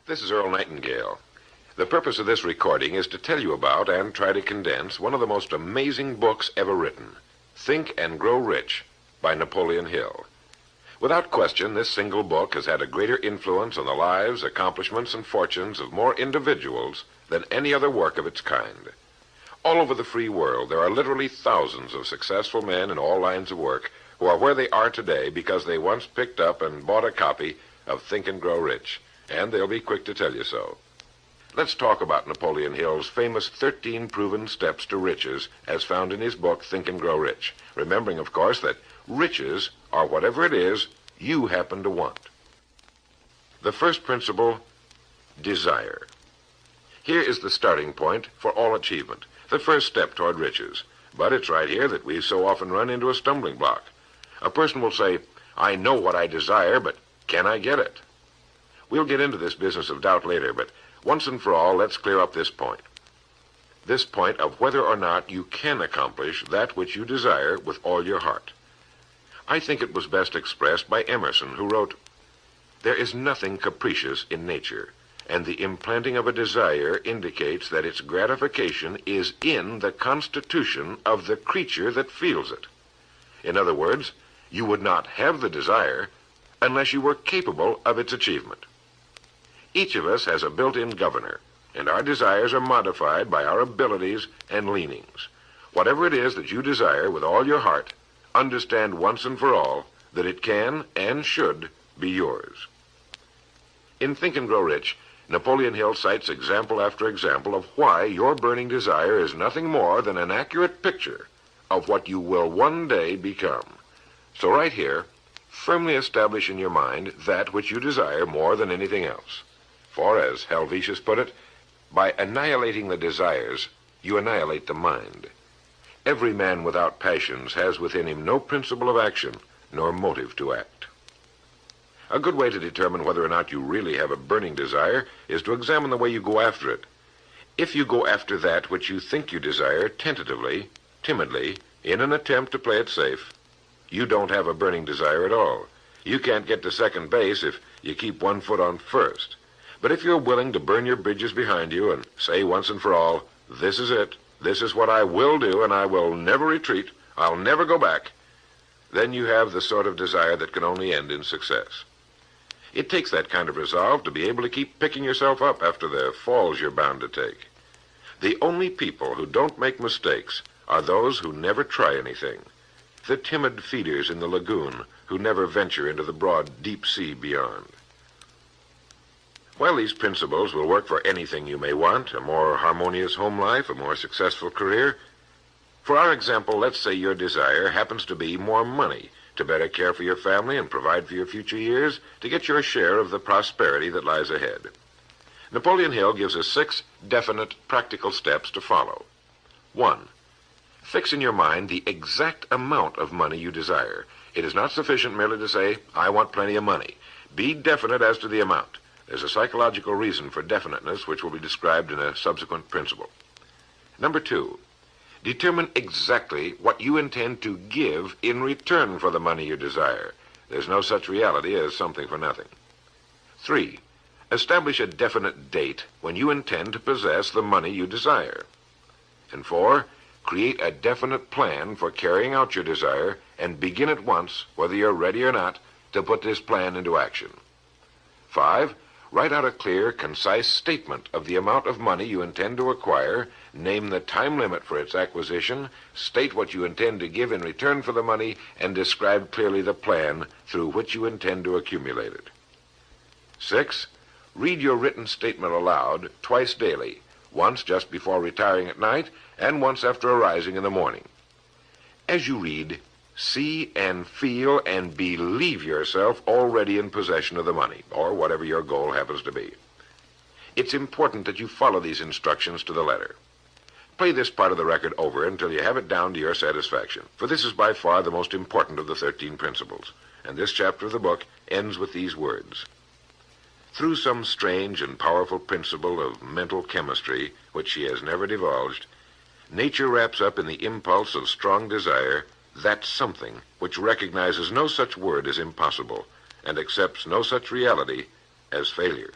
This is Earl Nightingale. The purpose of this recording is to tell you about and try to condense one of the most amazing books ever written, Think and Grow Rich by Napoleon Hill. Without question, this single book has had a greater influence on the lives, accomplishments, and fortunes of more individuals than any other work of its kind. All over the free world, there are literally thousands of successful men in all lines of work who are where they are today because they once picked up and bought a copy of Think and Grow Rich, and they'll be quick to tell you so. Let's talk about Napoleon Hill's famous 13 proven steps to riches as found in his book Think and Grow Rich, remembering, of course, that riches are whatever it is you happen to want. The first principle, desire. Here is the starting point for all achievement, the first step toward riches. But it's right here that we so often run into a stumbling block. A person will say, I know what I desire, but can I get it? We'll get into this business of doubt later, but once and for all, let's clear up this point. This point of whether or not you can accomplish that which you desire with all your heart. I think it was best expressed by Emerson, who wrote, "There is nothing capricious in nature, and the implanting of a desire indicates that its gratification is in the constitution of the creature that feels it." In other words, you would not have the desire unless you were capable of its achievement. Each of us has a built-in governor, and our desires are modified by our abilities and leanings. Whatever it is that you desire with all your heart, understand once and for all that it can and should be yours. In Think and Grow Rich, Napoleon Hill cites example after example of why your burning desire is nothing more than an accurate picture of what you will one day become. So right here, firmly establish in your mind that which you desire more than anything else. For, as Helvetius put it, by annihilating the desires, you annihilate the mind. Every man without passions has within him no principle of action, nor motive to act. A good way to determine whether or not you really have a burning desire is to examine the way you go after it. If you go after that which you think you desire tentatively, timidly, in an attempt to play it safe, you don't have a burning desire at all. You can't get to second base if you keep one foot on first. But if you're willing to burn your bridges behind you and say once and for all, this is it, this is what I will do, and I will never retreat, I'll never go back, then you have the sort of desire that can only end in success. It takes that kind of resolve to be able to keep picking yourself up after the falls you're bound to take. The only people who don't make mistakes are those who never try anything, the timid feeders in the lagoon who never venture into the broad, deep sea beyond. While these principles will work for anything you may want, a more harmonious home life, a more successful career, for our example, let's say your desire happens to be more money, to better care for your family and provide for your future years, to get your share of the prosperity that lies ahead. Napoleon Hill gives us 6 definite, practical steps to follow. 1. Fix in your mind the exact amount of money you desire. It is not sufficient merely to say, I want plenty of money. Be definite as to the amount. There's a psychological reason for definiteness, which will be described in a subsequent principle. Number 2, determine exactly what you intend to give in return for the money you desire. There's no such reality as something for nothing. 3, establish a definite date when you intend to possess the money you desire. And 4, create a definite plan for carrying out your desire and begin at once, whether you're ready or not, to put this plan into action. 5, write out a clear, concise statement of the amount of money you intend to acquire, name the time limit for its acquisition, state what you intend to give in return for the money, and describe clearly the plan through which you intend to accumulate it. 6, read your written statement aloud twice daily, once just before retiring at night and once after arising in the morning. As you read, see and feel and believe yourself already in possession of the money, or whatever your goal happens to be. It's important that you follow these instructions to the letter. Play this part of the record over until you have it down to your satisfaction, for this is by far the most important of the 13 principles, and this chapter of the book ends with these words. Through some strange and powerful principle of mental chemistry, which she has never divulged, nature wraps up in the impulse of strong desire that something which recognizes no such word as impossible and accepts no such reality as failure.